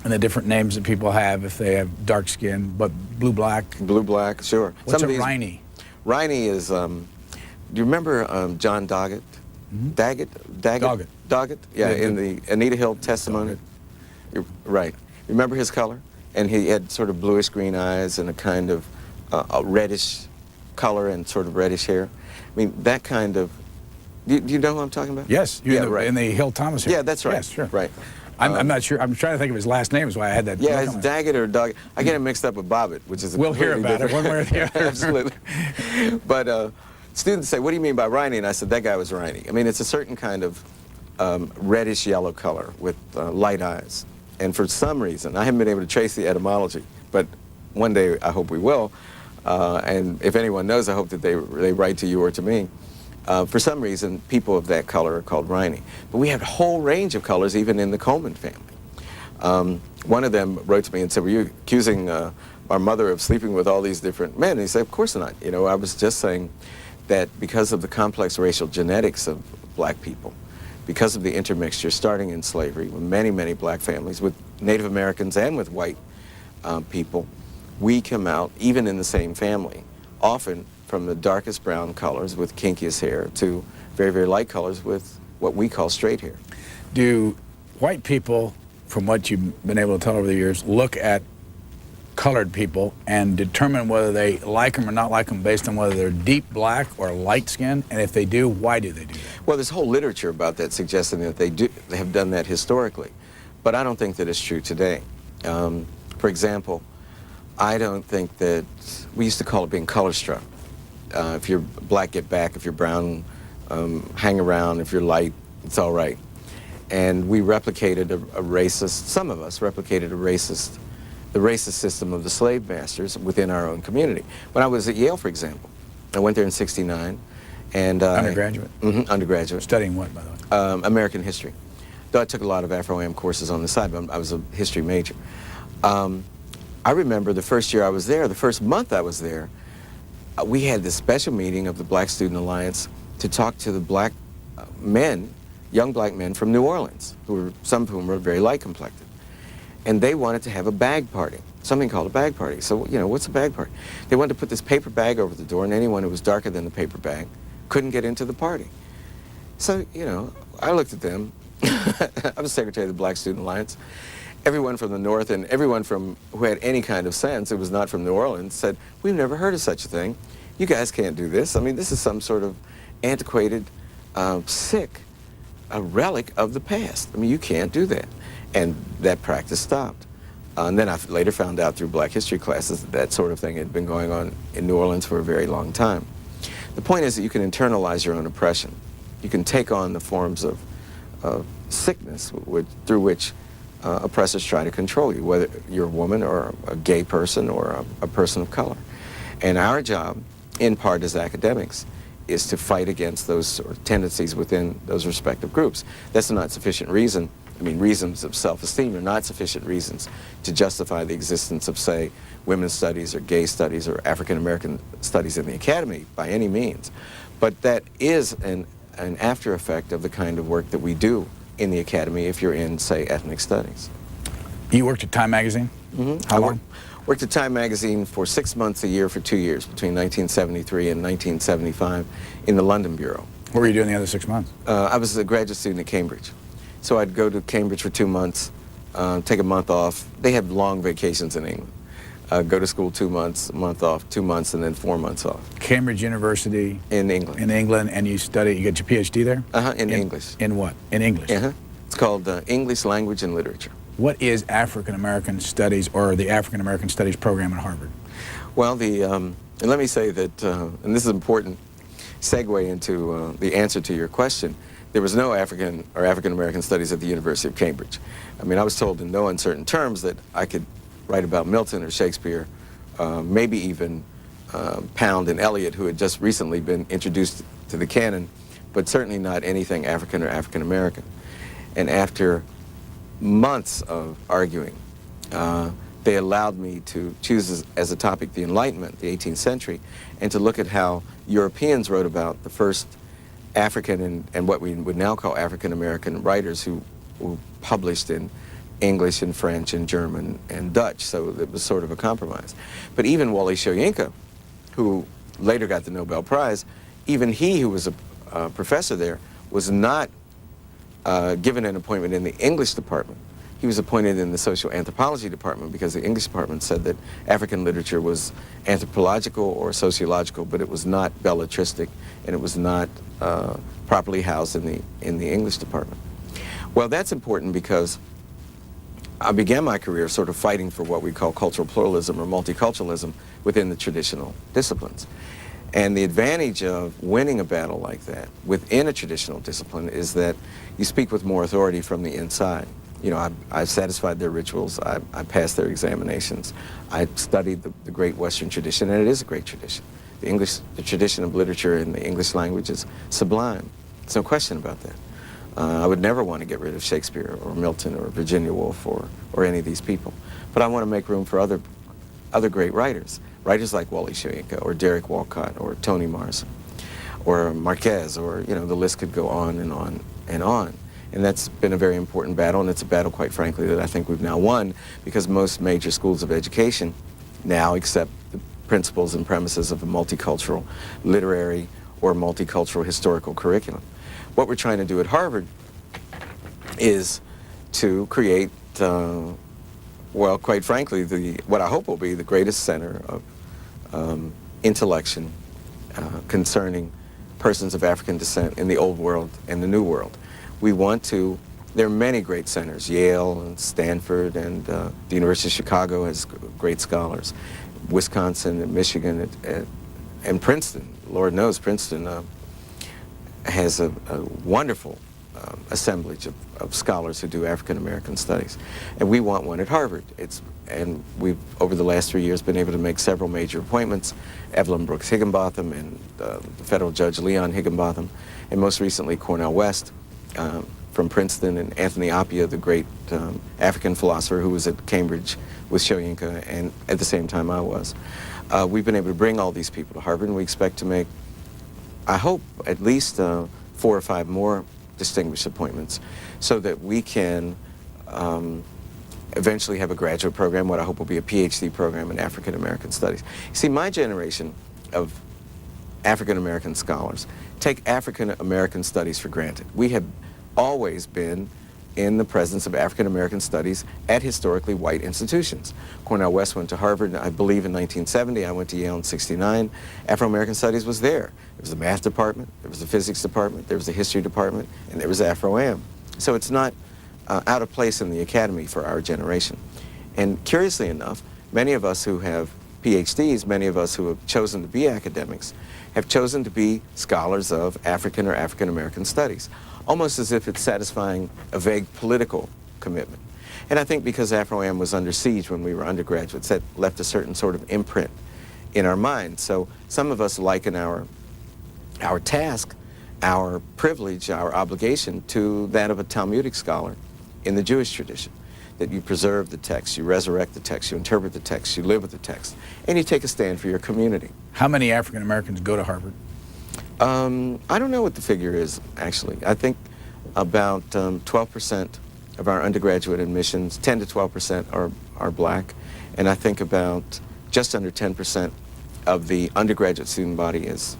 B: the different names that people have if they have dark skin, but blue, black.
C: Blue, black, sure.
B: What's a Riney?
C: Riney is, do you remember John Doggett? Doggett? Yeah, in the Anita Hill testimony. Right. Remember his color? And he had sort of bluish-green eyes and a kind of a reddish color and sort of reddish hair. I mean, that kind of... Do you know who I'm talking about?
B: Yes.
C: Right.
B: In the Hill Thomas here.
C: Yeah, that's right.
B: Yes, sure.
C: Right.
B: I'm not sure. I'm trying to think of his last name, is why I had that.
C: Yeah, it's Daggett or Doggett. I get it mixed up with Bobbitt, which is
B: We'll hear about it one way or the other.
C: Absolutely. But students say, what do you mean by Riney? And I said, that guy was Riney. I mean, it's a certain kind of reddish yellow color with light eyes. And for some reason, I haven't been able to trace the etymology, but one day I hope we will. And if anyone knows, I hope that they write to you or to me. For some reason, people of that color are called Riney. But we have a whole range of colors, even in the Coleman family. One of them wrote to me and said, were you accusing our mother of sleeping with all these different men? And he said, of course not. You know, I was just saying that because of the complex racial genetics of black people, because of the intermixture starting in slavery with many, many black families, with Native Americans and with white people, we come out, even in the same family, often from the darkest brown colors with kinkiest hair to very, very light colors with what we call straight hair.
B: Do white people, from what you've been able to tell over the years, look at colored people and determine whether they like them or not like them based on whether they're deep black or light skin? And if they do, why do they do that?
C: Well, there's whole literature about that suggesting that they have done that historically, but I don't think that it's true today. For example, I don't think that, we used to call it being color struck. If you're black, get back. If you're brown, hang around. If you're light, it's all right. And we replicated a racist, some of us replicated the racist system of the slave masters within our own community. When I was at Yale, for example, I went there in '69. And
B: undergraduate?
C: Undergraduate.
B: Studying what, by the way?
C: American history. Though I took a lot of Afro-Am courses on the side, but I was a history major. I remember the first year I was there, the first month I was there, we had this special meeting of the Black Student Alliance to talk to the black men, young black men from New Orleans, some of whom were very light complected. And they wanted to have a bag party, something called a bag party. So, you know, what's a bag party? They wanted to put this paper bag over the door, and anyone who was darker than the paper bag couldn't get into the party. So, you know, I looked at them. I was secretary of the Black Student Alliance. Everyone from the North and everyone who had any kind of sense, it was not from New Orleans, said, we've never heard of such a thing. You guys can't do this. I mean, this is some sort of antiquated, sick, a relic of the past. I mean, you can't do that. And that practice stopped. And then I later found out through black history classes that that sort of thing had been going on in New Orleans for a very long time. The point is that you can internalize your own oppression. You can take on the forms of sickness through which oppressors try to control you, whether you're a woman or a gay person or a person of color. And our job, in part as academics, is to fight against those sort of tendencies within those respective groups. That's not sufficient reason. I mean, reasons of self-esteem are not sufficient reasons to justify the existence of, say, women's studies or gay studies or African-American studies in the academy by any means. But that is an after effect of the kind of work that we do in the academy if you're in, say, ethnic studies.
B: You worked at Time Magazine?
C: Mm-hmm.
B: How long?
C: Worked at Time Magazine for 6 months a year for 2 years, between 1973 and 1975, in the London Bureau.
B: What were you doing the other 6 months?
C: I was a graduate student at Cambridge. So I'd go to Cambridge for 2 months, take a month off. They have long vacations in England. Go to school 2 months, a month off, 2 months, and then 4 months off.
B: Cambridge University?
C: In England.
B: In England, and you get your PhD there?
C: In English.
B: In what? In English?
C: It's called English Language and Literature.
B: What is African American Studies, or the African American Studies program at Harvard?
C: Well, and let me say that, and this is an important segue into the answer to your question, there was no African or African American Studies at the University of Cambridge. I mean, I was told in no uncertain terms that I could write about Milton or Shakespeare, maybe even Pound and Eliot, who had just recently been introduced to the canon, but certainly not anything African or African American. And after months of arguing, they allowed me to choose as a topic the Enlightenment, the 18th century, and to look at how Europeans wrote about the first African and what we would now call African American writers who published in English and French and German and Dutch, so it was sort of a compromise. But even Wally Soyinka, who later got the Nobel Prize, even he, who was a professor there, was not given an appointment in the English department. He was appointed in the social anthropology department because the English department said that African literature was anthropological or sociological, but it was not belletristic, and it was not properly housed in the English department. Well, that's important because I began my career sort of fighting for what we call cultural pluralism or multiculturalism within the traditional disciplines. And the advantage of winning a battle like that within a traditional discipline is that you speak with more authority from the inside. You know, I've satisfied their rituals, I passed their examinations, I studied the great Western tradition, and it is a great tradition. The tradition of literature in the English language is sublime. There's no question about that. I would never want to get rid of Shakespeare or Milton or Virginia Woolf or any of these people. But I want to make room for other great writers like Wally Soyinka or Derek Walcott or Toni Morrison. or Marquez, or the list could go on and on and on. And that's been a very important battle, and it's a battle, quite frankly, that I think we've now won, because most major schools of education now accept the principles and premises of a multicultural literary or multicultural historical curriculum. What we're trying to do at Harvard is to create, well, quite frankly, what I hope will be the greatest center of intellection concerning persons of African descent in the old world and the new world. We want to, there are many great centers, Yale and Stanford, and the University of Chicago has great scholars, Wisconsin and Michigan and Princeton. Lord knows Princeton has a wonderful assemblage of scholars who do African American studies. And we want one at Harvard. And we've, over the last 3 years, been able to make several major appointments. Evelyn Brooks Higginbotham and the federal judge Leon Higginbotham, and most recently Cornel West from Princeton, and Anthony Appiah, the great African philosopher who was at Cambridge with Soyinka, and at the same time I was. We've been able to bring all these people to Harvard, and we expect to make, I hope, at least 4 or 5 more distinguished appointments, so that we can eventually have a graduate program, what I hope will be a PhD program in African American studies. See, my generation of African American scholars take African American studies for granted. We have always been in the presence of African American studies at historically white institutions. Cornel West went to Harvard, I believe, in 1970. I went to Yale in '69. Afro-American studies was there. There was the math department, there was the physics department, there was the history department, and there was Afro-Am. So it's not out of place in the academy for our generation. And curiously enough, many of us who have PhDs, many of us who have chosen to be academics, have chosen to be scholars of African or African American studies, almost as if it's satisfying a vague political commitment. And I think because Afro-Am was under siege when we were undergraduates, that left a certain sort of imprint in our minds. So some of us liken our task, our privilege, our obligation to that of a Talmudic scholar in the Jewish tradition, that you preserve the text, you resurrect the text, you interpret the text, you live with the text, and you take a stand for your community.
B: How many African Americans go to Harvard?
C: I don't know what the figure is, actually. I think about 12% of our undergraduate admissions, 10 to 12% are black, and I think about just under 10% of the undergraduate student body is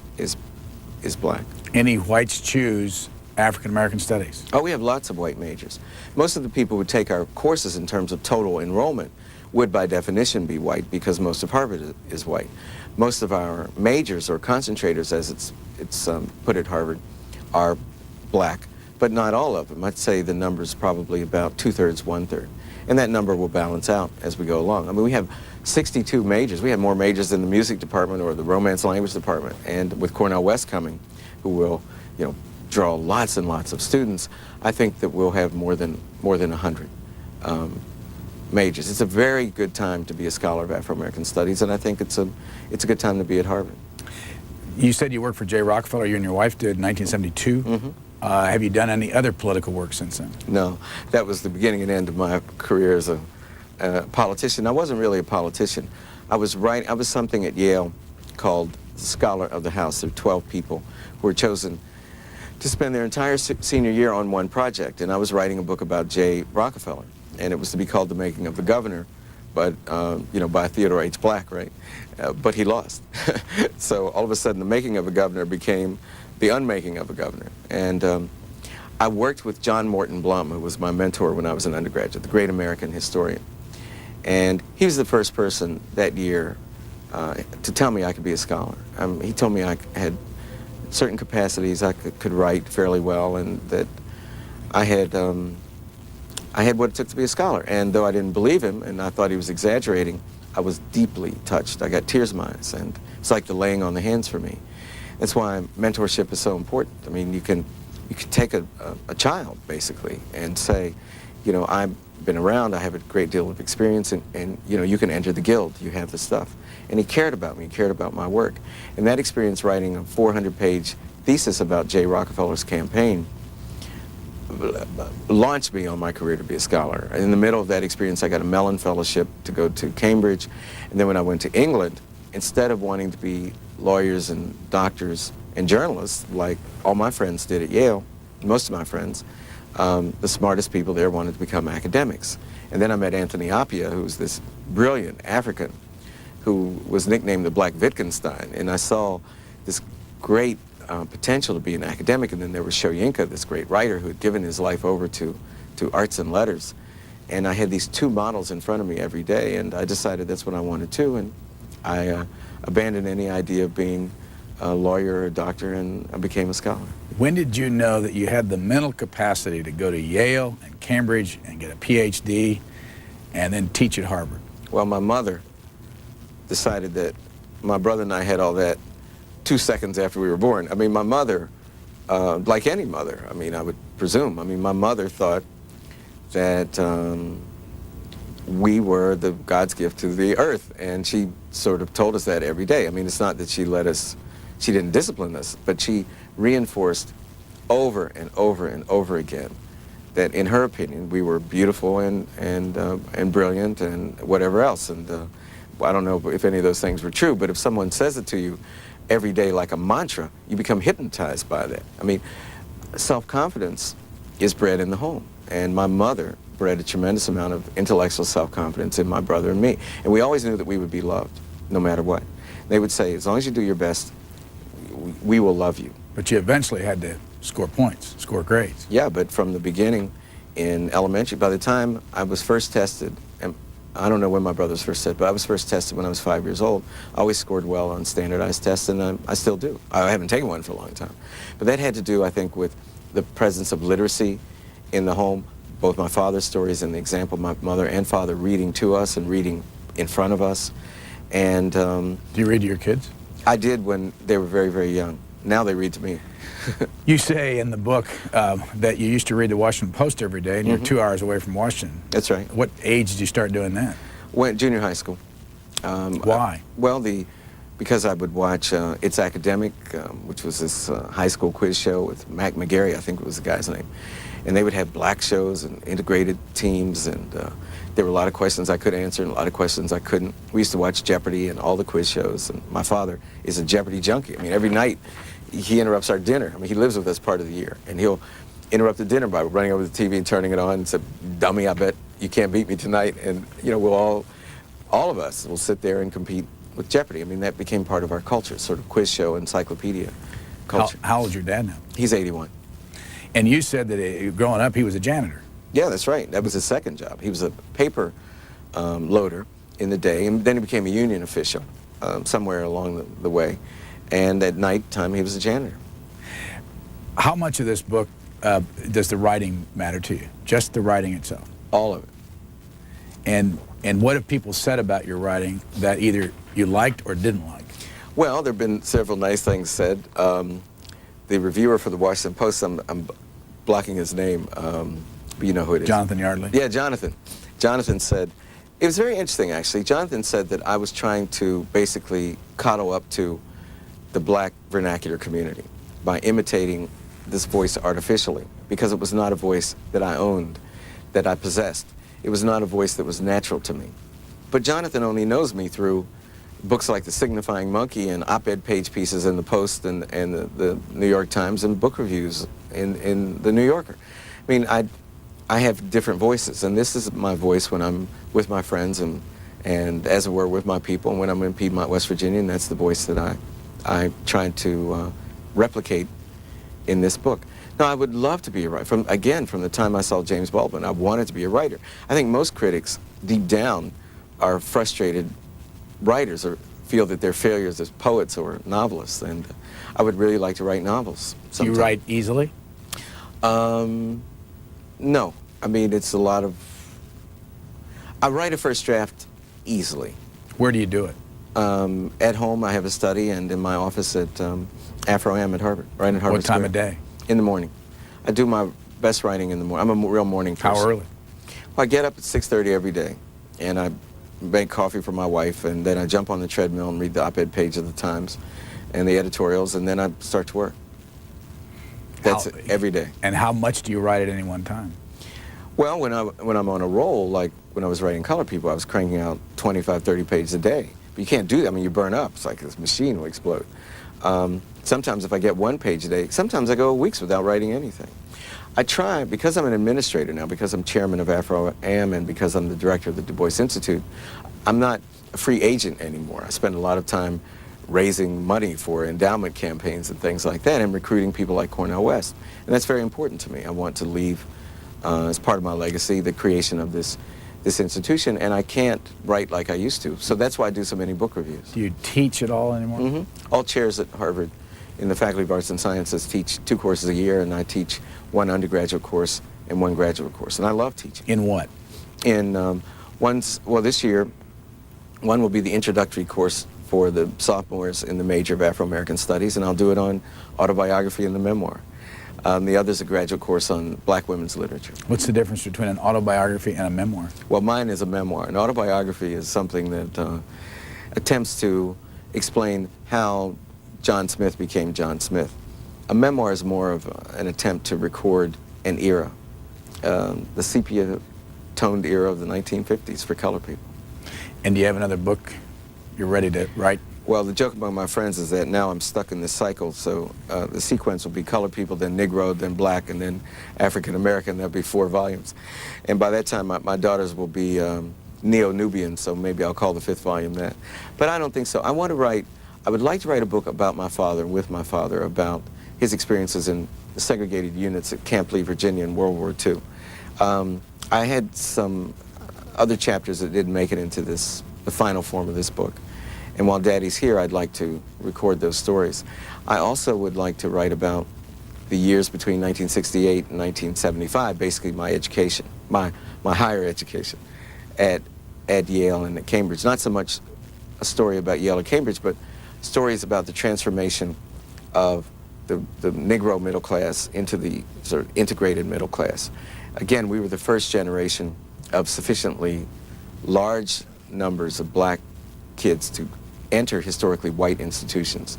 C: black.
B: Any whites choose African American studies?
C: Oh, we have lots of white majors. Most of the people who take our courses in terms of total enrollment would by definition be white, because most of Harvard is white. Most of our majors or concentrators, as it's put at Harvard, are black, but not all of them. I'd say the number is probably about 2/3, 1/3. And that number will balance out as we go along. I mean, we have 62 majors. We have more majors than the music department or the romance language department. And with Cornel West coming, who will, draw lots and lots of students, I think that we'll have more than 100 majors. It's a very good time to be a scholar of Afro-American studies, and I think it's a good time to be at Harvard.
B: You said you worked for J. Rockefeller, you and your wife did, in 1972.
C: Mm-hmm.
B: Have you done any other political work since then?
C: No, that was the beginning and end of my career as a politician. I wasn't really a politician. I was something at Yale called the Scholar of the House. There were 12 people who were chosen to spend their entire senior year on one project, and I was writing a book about J. Rockefeller, and it was to be called The Making of the Governor, but by Theodore H. Black, right? But he lost. So all of a sudden, The Making of a Governor became The Unmaking of a Governor. And I worked with John Morton Blum, who was my mentor when I was an undergraduate, the great American historian. And he was the first person that year to tell me I could be a scholar. He told me I had certain capacities, I could write fairly well, and that I had what it took to be a scholar. And though I didn't believe him, and I thought he was exaggerating, I was deeply touched. I got tears in my eyes, and it's like the laying on the hands for me. That's why mentorship is so important. I mean, you can take a child, basically, and say, I've been around, I have a great deal of experience, and you can enter the guild, you have the stuff. And he cared about me, he cared about my work. And that experience, writing a 400-page thesis about J. Rockefeller's campaign, launched me on my career to be a scholar. In the middle of that experience, I got a Mellon Fellowship to go to Cambridge. And then when I went to England, instead of wanting to be lawyers and doctors and journalists, like all my friends did at Yale, most of my friends, the smartest people there wanted to become academics. And then I met Anthony Appiah, who's this brilliant African who was nicknamed the Black Wittgenstein. And I saw this great potential to be an academic. And then there was Soyinka, this great writer who had given his life over to arts and letters. And I had these two models in front of me every day, and I decided that's what I wanted to. And I abandoned any idea of being a lawyer or a doctor, and I became a scholar.
B: When did you know that you had the mental capacity to go to Yale and Cambridge and get a PhD and then teach at Harvard?
C: Well, my mother decided that my brother and I had all that 2 seconds after we were born. I mean, my mother, like any mother, I mean, I would presume, I mean, my mother thought that we were God's gift to the earth, and she sort of told us that every day. I mean, it's not that she didn't discipline us, but she reinforced over and over and over again that, in her opinion, we were beautiful and brilliant and whatever else. And I don't know if any of those things were true, but if someone says it to you every day like a mantra, you become hypnotized by that. I mean, self-confidence is bred in the home, and my mother bred a tremendous amount of intellectual self-confidence in my brother and me. And we always knew that we would be loved, no matter what. They would say, as long as you do your best, we will love you.
B: But you eventually had to score points, score grades.
C: Yeah, but from the beginning in elementary, by the time I was first tested, and I don't know when my brother was first tested, but I was first tested when I was 5 years old. I always scored well on standardized tests, and I still do. I haven't taken one for a long time. But that had to do, I think, with the presence of literacy in the home, both my father's stories and the example of my mother and father reading to us and reading in front of us. And
B: do you read to your kids?
C: I did when they were very, very young. Now they read to me.
B: You say in the book that you used to read the Washington Post every day, and you're 2 hours away from Washington.
C: That's right.
B: What age did you start doing that?
C: Went junior high school.
B: Why?
C: Because I would watch It's Academic, which was this high school quiz show with Mac McGarry, I think was the guy's name. And they would have black shows and integrated teams, and there were a lot of questions I could answer and a lot of questions I couldn't. We used to watch Jeopardy and all the quiz shows, and my father is a Jeopardy junkie. I mean, every night he interrupts our dinner. I mean, he lives with us part of the year, and he'll interrupt the dinner by running over to the TV and turning it on and say, "Dummy, I bet you can't beat me tonight." And, you know, all of us will sit there and compete with Jeopardy. I mean, that became part of our culture, sort of quiz show, encyclopedia culture.
B: How old is your dad now?
C: He's 81.
B: And you said that growing up he was a janitor.
C: Yeah, that's right. That was his second job. He was a paper loader in the day, and then he became a union official somewhere along the way. And at night time, he was a janitor.
B: How much of this book does the writing matter to you? Just the writing itself?
C: All of it.
B: And what have people said about your writing that either you liked or didn't like?
C: Well, there have been several nice things said. The reviewer for the Washington Post, I'm blocking his name, but you know who it is.
B: Jonathan Yardley?
C: Yeah, Jonathan. Jonathan said, it was very interesting actually. Jonathan said that I was trying to basically coddle up to the black vernacular community by imitating this voice artificially, because it was not a voice that I owned, that I possessed. It was not a voice that was natural to me. But Jonathan only knows me through books like The Signifying Monkey and op-ed page pieces in the Post and the New York Times and book reviews in the New Yorker. I mean, I have different voices, and this is my voice when I'm with my friends and as it were with my people, and when I'm in Piedmont, West Virginia, and that's the voice that I tried to replicate in this book. Now, I would love to be a writer. From the time I saw James Baldwin, I wanted to be a writer. I think most critics, deep down, are frustrated writers or feel that they're failures as poets or novelists, and I would really like to write novels sometime.
B: Do you write easily?
C: No. I mean, it's a lot of... I write a first draft easily.
B: Where do you do it?
C: At home, I have a study, and in my office at Afro-Am at Harvard, right at Harvard
B: What time
C: Square.
B: of day?
C: In the morning. I do my best writing in the morning. I'm a real morning person.
B: How early?
C: Well, I get up at 6:30 every day, and I make coffee for my wife, and then I jump on the treadmill and read the op-ed page of the Times and the editorials, and then I start to work. That's it, every day.
B: And how much do you write at any one time?
C: Well, when I'm on a roll, like when I was writing Color People, I was cranking out 25, 30 pages a day. But you can't do that. I mean, you burn up. It's like this machine will explode. Sometimes if I get one page a day, sometimes I go weeks without writing anything. I try, because I'm an administrator now, because I'm chairman of Afro-Am and because I'm the director of the Du Bois Institute, I'm not a free agent anymore. I spend a lot of time raising money for endowment campaigns and things like that and recruiting people like Cornel West. And that's very important to me. I want to leave, as part of my legacy, the creation of this institution, and I can't write like I used to. So that's why I do so many book reviews.
B: Do you teach at all anymore?
C: Mm-hmm. All chairs at Harvard in the Faculty of Arts and Sciences teach 2 courses a year, and I teach 1 undergraduate course and 1 graduate course. And I love teaching.
B: In what?
C: In this year, one will be the introductory course for the sophomores in the major of Afro-American Studies, and I'll do it on autobiography and the memoir. The other is a graduate course on black women's literature.
B: What's the difference between an autobiography and a memoir?
C: Well, mine is a memoir. An autobiography is something that attempts to explain how John Smith became John Smith. A memoir is more of an attempt to record an era, the sepia-toned era of the 1950s for colored people.
B: And do you have another book you're ready to write?
C: Well, the joke among my friends is that now I'm stuck in this cycle, so the sequence will be colored people, then Negro, then black, and then African American. There'll be 4 volumes. And by that time, my daughters will be Neo-Nubian, so maybe I'll call the 5th volume that. But I don't think so. I would like to write a book about my father, with my father, about his experiences in the segregated units at Camp Lee, Virginia in World War II. I had some other chapters that didn't make it into the final form of this book. And while Daddy's here, I'd like to record those stories. I also would like to write about the years between 1968 and 1975, basically my education, my higher education at Yale and at Cambridge. Not so much a story about Yale or Cambridge, but stories about the transformation of the Negro middle class into the sort of integrated middle class. Again, we were the first generation of sufficiently large numbers of black kids to enter historically white institutions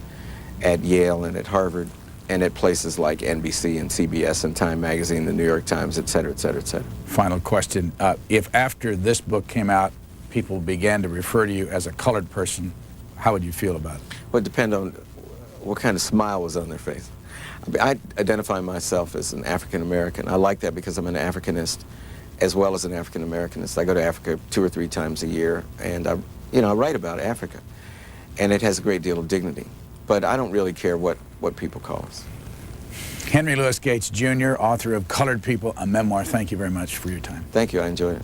C: at Yale and at Harvard and at places like NBC and CBS and Time Magazine, the New York Times, et cetera, et cetera, et cetera.
B: Final question. If after this book came out, people began to refer to you as a colored person, how would you feel about it?
C: Well, it depends on what kind of smile was on their face. I identify myself as an African American. I like that because I'm an Africanist as well as an African Americanist. I go to Africa 2 or 3 times a year, and I write about Africa, and it has a great deal of dignity. But I don't really care what people call us.
B: Henry Louis Gates, Jr., author of Colored People, a memoir. Thank you very much for your time.
C: Thank you. I enjoyed it.